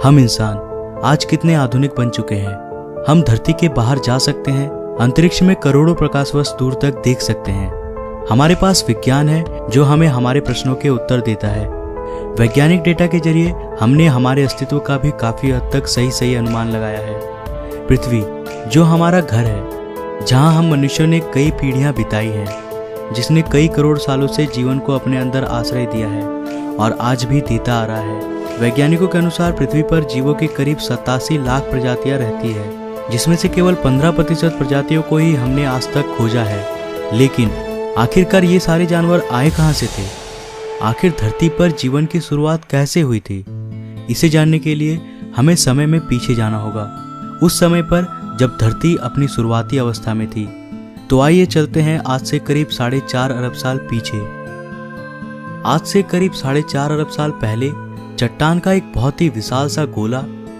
हम इंसान आज कितने आधुनिक बन चुके हैं। हम धरती के बाहर जा सकते हैं, अंतरिक्ष में करोड़ों प्रकाश वर्ष दूर तक देख सकते हैं। हमारे पास विज्ञान है जो हमें हमारे प्रश्नों के उत्तर देता है। वैज्ञानिक डेटा के जरिए हमने हमारे अस्तित्व का भी काफी हद तक सही अनुमान लगाया है। पृथ्वी जो हमारा घर है, जहां हम मनुष्यों ने कई पीढ़ियां बिताई हैं, जिसने कई करोड़ सालों से जीवन को अपने अंदर आश्रय दिया है और आज भी देता आ रहा है। वैज्ञानिकों के अनुसार पृथ्वी पर जीवों की करीब 87 लाख प्रजातियां रहती है, जिसमें से केवल 15% प्रजातियों को ही हमने आज तक खोजा है। लेकिन आखिरकार ये सारे जानवर आए कहां से थे? आखिर धरती पर जीवन की शुरुआत कैसे हुई थी? इसे जानने के लिए हमें समय में पीछे जाना होगा, उस समय पर जब धरती अपनी शुरुआती अवस्था में थी। तो आइए चलते हैं आज से करीब 4.5 अरब साल पीछे। आज से करीब 4.5 अरब साल पहले चट्टान का एक बहुत ही विशाल सा गोला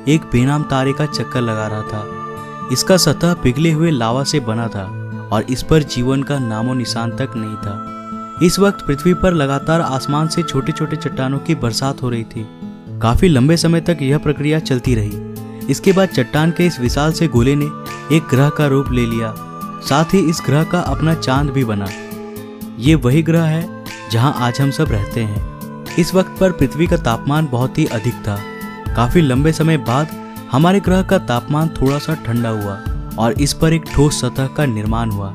एक बेनाम तारे का चक्कर लगा रहा था। इसका सतह पिघले हुए लावा से बना था और इस पर जीवन का नामो निशान तक नहीं था। इस वक्त पृथ्वी पर लगातार आसमान से छोटे छोटे चट्टानों की बरसात हो रही थी। काफी लंबे समय तक यह प्रक्रिया चलती रही। इसके बाद चट्टान के इस विशाल से गोले ने एक ग्रह का रूप ले लिया। साथ ही इस ग्रह का अपना चांद भी बना। ये वही ग्रह है जहां आज हम सब रहते हैं। इस वक्त पर पृथ्वी का तापमान बहुत ही अधिक था। काफी लंबे समय बाद हमारे ग्रह का तापमान थोड़ा सा ठंडा हुआ और इस पर एक ठोस सतह का निर्माण हुआ।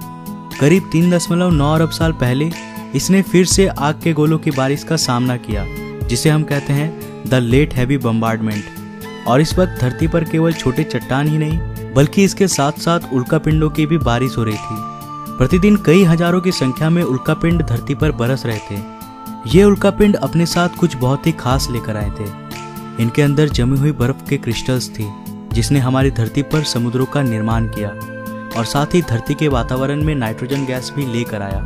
करीब 3.9 अरब साल पहले इसने फिर से आग के गोलों की बारिश का सामना किया, जिसे हम कहते हैं द लेट हैवी बम्बार्डमेंट। और इस वक्त धरती पर केवल छोटे चट्टान ही नहीं, बल्कि इसके साथ साथ उल्कापिंडों की भी बारिश हो रही थी। प्रतिदिन कई हजारों की संख्या में उल्कापिंड धरती पर बरस रहे थे। ये उल्कापिंड अपने साथ कुछ बहुत ही खास लेकर आए थे। इनके अंदर जमी हुई बर्फ के क्रिस्टल्स थी, जिसने हमारी धरती पर समुद्रों का निर्माण किया और साथ ही धरती के वातावरण में नाइट्रोजन गैस भी लेकर आया।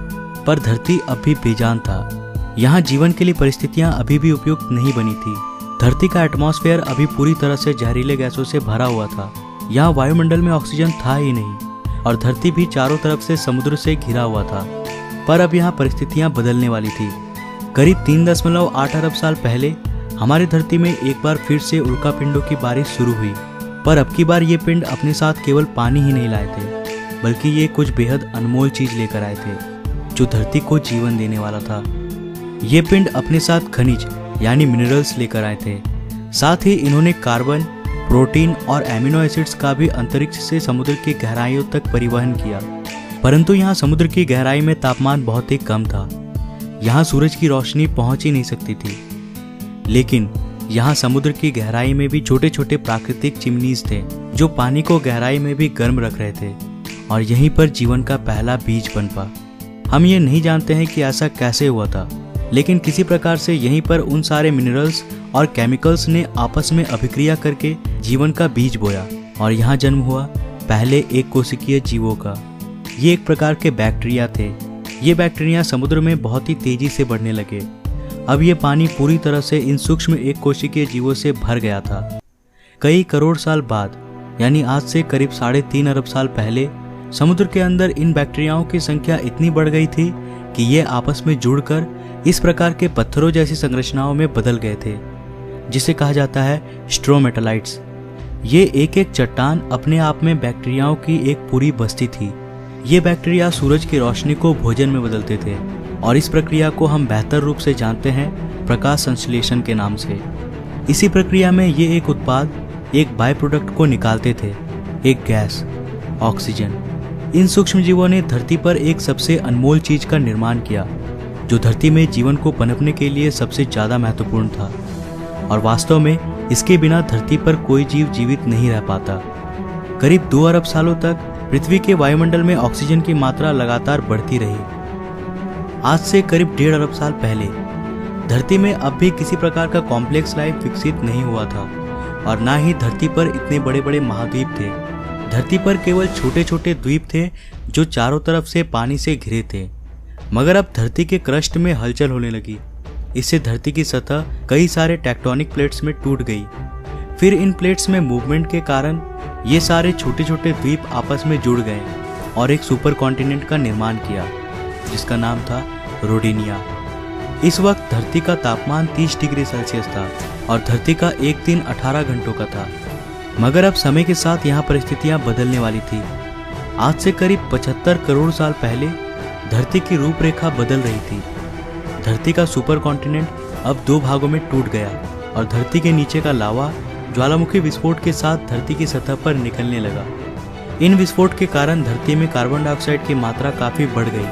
पर धरती अब भी बेजान था। यहाँ जीवन के लिए परिस्थितियां अभी भी उपयुक्त नहीं बनी थी। धरती का एटमॉस्फेयर अभी पूरी तरह से जहरीले गैसों से भरा हुआ था। यहाँ वायुमंडल में ऑक्सीजन था ही नहीं और धरती भी चारों तरफ से समुद्र से घिरा हुआ था। पर अब यहाँ परिस्थितियां बदलने वाली थी। करीब 3.8 अरब साल पहले हमारी धरती में एक बार फिर से उल्कापिंडों की बारिश शुरू हुई। पर अब की बार ये पिंड अपने साथ केवल पानी ही नहीं लाए थे, बल्कि ये कुछ बेहद अनमोल चीज लेकर आए थे, जो धरती को जीवन देने वाला था। ये पिंड अपने साथ खनिज यानी मिनरल्स लेकर आए थे। साथ ही इन्होंने कार्बन, प्रोटीन और एमिनो एसिड्स का भी अंतरिक्ष से समुद्र की गहराइयों तक परिवहन किया। परंतु यहाँ समुद्र की गहराई में तापमान बहुत ही कम था। यहाँ सूरज की रोशनी पहुंच ही नहीं सकती थी। लेकिन यहाँ समुद्र की गहराई में भी छोटे छोटे प्राकृतिक चिमनीज थे, जो पानी को गहराई में भी गर्म रख रहे थे और यहीं पर जीवन का पहला बीज पनपा। हम ये नहीं जानते हैं कि ऐसा कैसे हुआ था, लेकिन किसी प्रकार से यहीं पर उन सारे मिनरल्स और केमिकल्स ने आपस में अभिक्रिया करके जीवन का बीज बोया और यहाँ जन्म हुआ पहले एक कोशिकीय जीवों का। ये एक प्रकार के बैक्टीरिया थे। ये बैक्टीरिया समुद्र में बहुत ही तेजी से बढ़ने लगे। अब ये पानी पूरी तरह से इन सूक्ष्म एक कोशिकीय जीवों से भर गया था। कई करोड़ साल बाद, यानी आज से करीब 3.5 अरब साल पहले, समुद्र के अंदर इन बैक्टीरियाओं की संख्या इतनी बढ़ गई थी कि ये आपस में जुड़कर इस प्रकार के पत्थरों जैसी संरचनाओं में बदल गए थे, जिसे कहा जाता है स्ट्रोमेटालाइट्स। ये एक एक चट्टान अपने आप में बैक्टीरियाओं की एक पूरी बस्ती थी। ये बैक्टीरिया सूरज की रोशनी को भोजन में बदलते थे और इस प्रक्रिया को हम बेहतर रूप से जानते हैं प्रकाश संश्लेषण के नाम से। इसी प्रक्रिया में ये एक उत्पाद, एक बाय प्रोडक्ट को निकालते थे, एक गैस, ऑक्सीजन। इन सूक्ष्म जीवों ने धरती पर एक सबसे अनमोल चीज का निर्माण किया, जो धरती में जीवन को पनपने के लिए सबसे ज्यादा महत्वपूर्ण था और वास्तव में इसके बिना धरती पर कोई जीव जीवित नहीं रह पाता। करीब 2 अरब सालों तक पृथ्वी के वायुमंडल में ऑक्सीजन की मात्रा लगातार बढ़ती रही। आज से करीब 1.5 अरब साल पहले धरती में अब भी किसी प्रकार का कॉम्प्लेक्स लाइफ विकसित नहीं हुआ था और ना ही धरती पर इतने बड़े बड़े महाद्वीप थे। धरती पर केवल छोटे छोटे द्वीप थे जो चारों तरफ से पानी से घिरे थे। मगर अब धरती के क्रस्ट में हलचल होने लगी। इससे धरती की सतह कई सारे टेक्टोनिक प्लेट्स में टूट गई। फिर इन प्लेट्स में मूवमेंट के कारण ये सारे छोटे छोटे द्वीप आपस में जुड़ गए और एक सुपर कॉन्टिनेंट का निर्माण किया, जिसका नाम था रोडेनिया। इस वक्त धरती का तापमान 30 डिग्री सेल्सियस था और धरती का एक दिन 18 घंटों का था। मगर अब समय के साथ यहाँ परिस्थितियाँ बदलने वाली थी। आज से करीब 75 करोड़ साल पहले धरती की रूपरेखा बदल रही थी। धरती का सुपर कॉन्टिनेंट अब 2 भागों में टूट गया और धरती के नीचे का लावा ज्वालामुखी विस्फोट के साथ धरती की सतह पर निकलने लगा। इन विस्फोट के कारण धरती में कार्बन डाइऑक्साइड की मात्रा काफी बढ़ गई।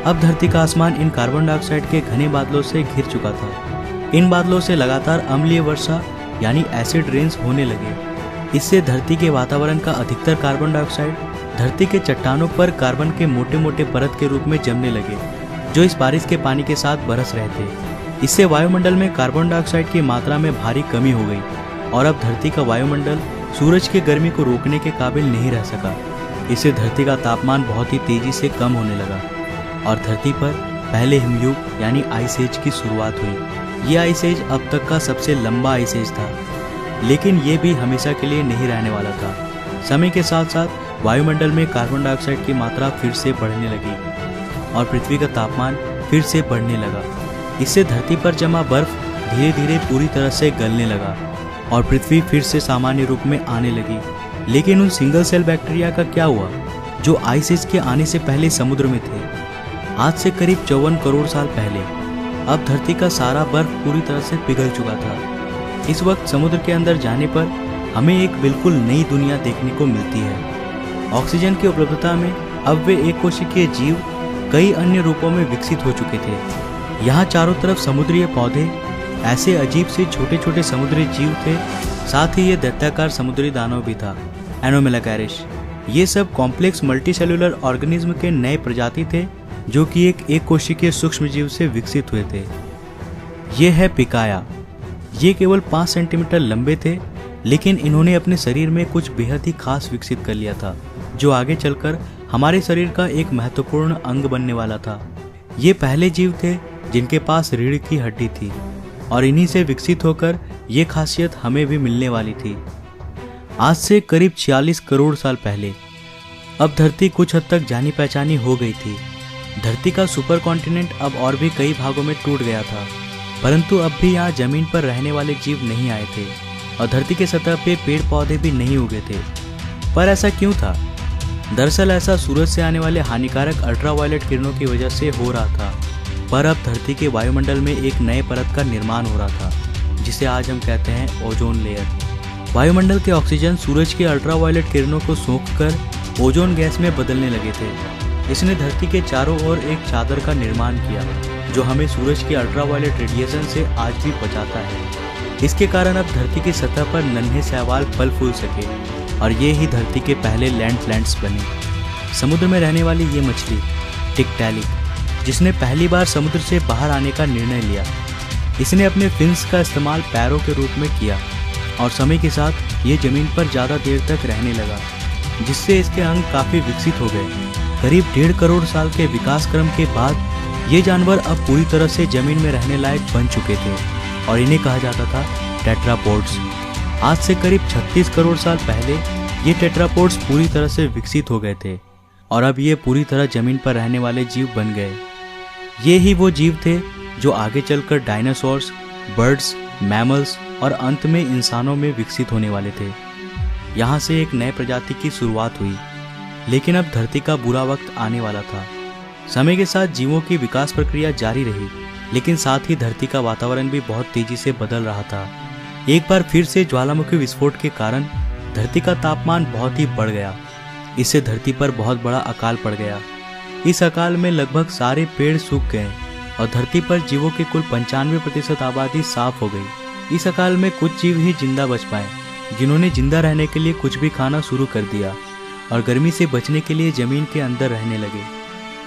अब धरती का आसमान इन कार्बन डाइऑक्साइड के घने बादलों से घिर चुका था। इन बादलों से लगातार अम्लीय वर्षा यानी एसिड रेन्स होने लगे। इससे धरती के वातावरण का अधिकतर कार्बन डाइऑक्साइड धरती के चट्टानों पर कार्बन के मोटे मोटे परत के रूप में जमने लगे, जो इस बारिश के पानी के साथ बरस रहे थे। इससे वायुमंडल में कार्बन डाइऑक्साइड की मात्रा में भारी कमी हो गई और अब धरती का वायुमंडल सूरज की गर्मी को रोकने के काबिल नहीं रह सका। इससे धरती का तापमान बहुत ही तेजी से कम होने लगा और धरती पर पहले हिमयुग यानी आइस एज की शुरुआत हुई। ये आइस एज अब तक का सबसे लंबा आइस एज था, लेकिन ये भी हमेशा के लिए नहीं रहने वाला था। समय के साथ साथ वायुमंडल में कार्बन डाइऑक्साइड की मात्रा फिर से बढ़ने लगी और पृथ्वी का तापमान फिर से बढ़ने लगा। इससे धरती पर जमा बर्फ धीरे धीरे पूरी तरह से गलने लगा और पृथ्वी फिर से सामान्य रूप में आने लगी। लेकिन उन सिंगल सेल बैक्टीरिया का क्या हुआ जो आइस एज के आने से पहले समुद्र में थे? आज से करीब 54 करोड़ साल पहले अब धरती का सारा बर्फ पूरी तरह से पिघल चुका था। इस वक्त समुद्र के अंदर जाने पर हमें एक बिल्कुल नई दुनिया देखने को मिलती है। ऑक्सीजन की उपलब्धता में अब वे एक कोशिकीय जीव कई अन्य रूपों में विकसित हो चुके थे। यहाँ चारों तरफ समुद्रीय पौधे, ऐसे अजीब से छोटे छोटे समुद्री जीव थे, साथ ही ये दैत्याकार समुद्री दानव भी था, एनोमेलाकैरिश। ये सब कॉम्प्लेक्स मल्टीसेल्युलर ऑर्गेनिज्म के नए प्रजाति थे जो कि एक कोशिकीय सूक्ष्म जीव से विकसित हुए थे। ये है पिकाया। ये केवल 5 सेंटीमीटर लंबे थे, लेकिन इन्होंने अपने शरीर में कुछ बेहद ही खास विकसित कर लिया था, जो आगे चलकर हमारे शरीर का एक महत्वपूर्ण अंग बनने वाला था। ये पहले जीव थे जिनके पास रीढ़ की हड्डी थी और इन्हीं से विकसित होकर ये खासियत हमें भी मिलने वाली थी। आज से करीब 46 करोड़ साल पहले अब धरती कुछ हद तक जानी पहचानी हो गई थी। धरती का सुपर कॉन्टिनेंट अब और भी कई भागों में टूट गया था, परंतु अब भी यहाँ जमीन पर रहने वाले जीव नहीं आए थे और धरती के सतह पे पेड़ पौधे भी नहीं उगे थे। पर ऐसा क्यों था? दरअसल ऐसा सूरज से आने वाले हानिकारक अल्ट्रावायलेट किरणों की वजह से हो रहा था। पर अब धरती के वायुमंडल में एक नए परत का निर्माण हो रहा था, जिसे आज हम कहते हैं ओजोन लेयर। वायुमंडल के ऑक्सीजन सूरज की अल्ट्रावायलेट किरणों को सोखकर ओजोन गैस में बदलने लगे थे। इसने धरती के चारों ओर एक चादर का निर्माण किया, जो हमें सूरज की अल्ट्रावायलेट रेडिएशन से आज भी बचाता है। इसके कारण अब धरती की सतह पर नन्हे शैवाल फल फूल सके और ये ही धरती के पहले लैंड प्लांट्स बने। समुद्र में रहने वाली ये मछली टिकटैलिक, जिसने पहली बार समुद्र से बाहर आने का निर्णय लिया, इसने अपने फिन्स का इस्तेमाल पैरों के रूप में किया और समय के साथ ये जमीन पर ज़्यादा देर तक रहने लगा, जिससे इसके अंग काफ़ी विकसित हो गए। करीब 1.5 करोड़ साल के विकास क्रम के बाद ये जानवर अब पूरी तरह से जमीन में रहने लायक बन चुके थे और इन्हें कहा जाता था टेट्रापोड्स। आज से करीब 36 करोड़ साल पहले ये टेट्रापोड्स पूरी तरह से विकसित हो गए थे और अब ये पूरी तरह जमीन पर रहने वाले जीव बन गए। ये ही वो जीव थे जो आगे चलकर डायनासोर्स, बर्ड्स, मैमल्स और अंत में इंसानों में विकसित होने वाले थे। यहाँ से एक नए प्रजाति की शुरुआत हुई, लेकिन अब धरती का बुरा वक्त आने वाला था। समय के साथ जीवों की विकास प्रक्रिया जारी रही, लेकिन साथ ही धरती का वातावरण भी बहुत तेजी से बदल रहा था। एक बार फिर से ज्वालामुखी विस्फोट के कारण धरती का तापमान बहुत ही बढ़ गया। इससे धरती पर बहुत बड़ा अकाल पड़ गया। इस अकाल में लगभग सारे पेड़ सूख गए और धरती पर जीवों की कुल 95% आबादी साफ हो गई। इस अकाल में कुछ जीव ही जिंदा बच पाए, जिन्होंने जिंदा रहने के लिए कुछ भी खाना शुरू कर दिया और गर्मी से बचने के लिए जमीन के अंदर रहने लगे।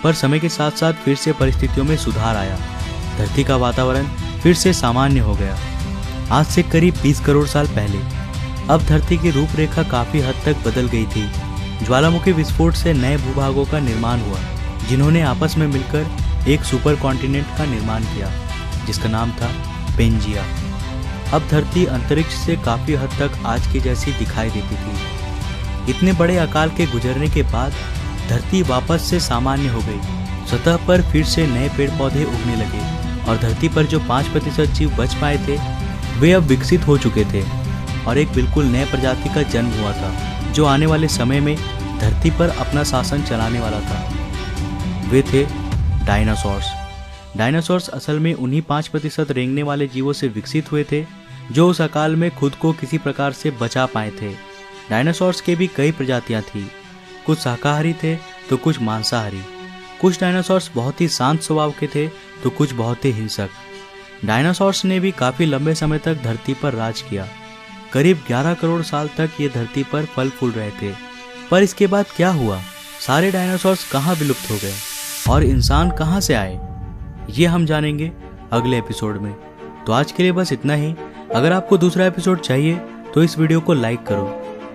पर समय के साथ साथ फिर से परिस्थितियों में सुधार आया। धरती का वातावरण फिर से सामान्य हो गया। आज से करीब 20 करोड़ साल पहले अब धरती की रूपरेखा काफी हद तक बदल गई थी। ज्वालामुखी विस्फोट से नए भूभागों का निर्माण हुआ, जिन्होंने आपस में मिलकर एक सुपर कॉन्टिनेंट का निर्माण किया, जिसका नाम था पेंजिया। अब धरती अंतरिक्ष से काफी हद तक आज की जैसी दिखाई देती थी। इतने बड़े अकाल के गुजरने के बाद धरती वापस से सामान्य हो गई। सतह पर फिर से नए पेड़ पौधे उगने लगे और धरती पर जो 5% जीव बच पाए थे वे अब विकसित हो चुके थे और एक बिल्कुल नए प्रजाति का जन्म हुआ था जो आने वाले समय में धरती पर अपना शासन चलाने वाला था। वे थे डायनासोर्स। डायनासोर्स असल में उन्हीं 5% रेंगने वाले जीवों से विकसित हुए थे जो उस अकाल में खुद को किसी प्रकार से बचा पाए थे। डायनासोर्स के भी कई प्रजातियां थी, कुछ शाकाहारी थे तो कुछ मांसाहारी। कुछ डायनासोर्स बहुत ही शांत स्वभाव के थे तो कुछ बहुत ही हिंसक। डायनासोर्स ने भी काफी लंबे समय तक धरती पर राज किया। करीब 11 करोड़ साल तक ये धरती पर फल फूल रहे थे। पर इसके बाद क्या हुआ? सारे डायनासोर्स कहाँ विलुप्त हो गए और इंसान कहाँ से आए? ये हम जानेंगे अगले एपिसोड में। तो आज के लिए बस इतना ही। अगर आपको दूसरा एपिसोड चाहिए तो इस वीडियो को लाइक करो।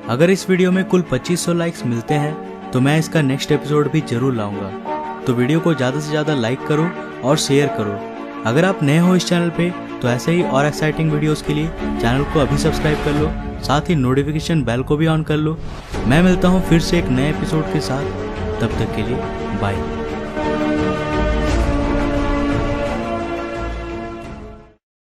अगर इस वीडियो में कुल 2500 लाइक्स मिलते हैं तो मैं इसका नेक्स्ट एपिसोड भी जरूर लाऊंगा। तो वीडियो को ज़्यादा से ज़्यादा लाइक करो और शेयर करो। अगर आप नए हो इस चैनल पे तो ऐसे ही और एक्साइटिंग वीडियोस के लिए चैनल को अभी सब्सक्राइब कर लो, साथ ही नोटिफिकेशन बेल को भी ऑन कर लो। मैं मिलता हूँ फिर से एक नए एपिसोड के साथ। तब तक के लिए बाय।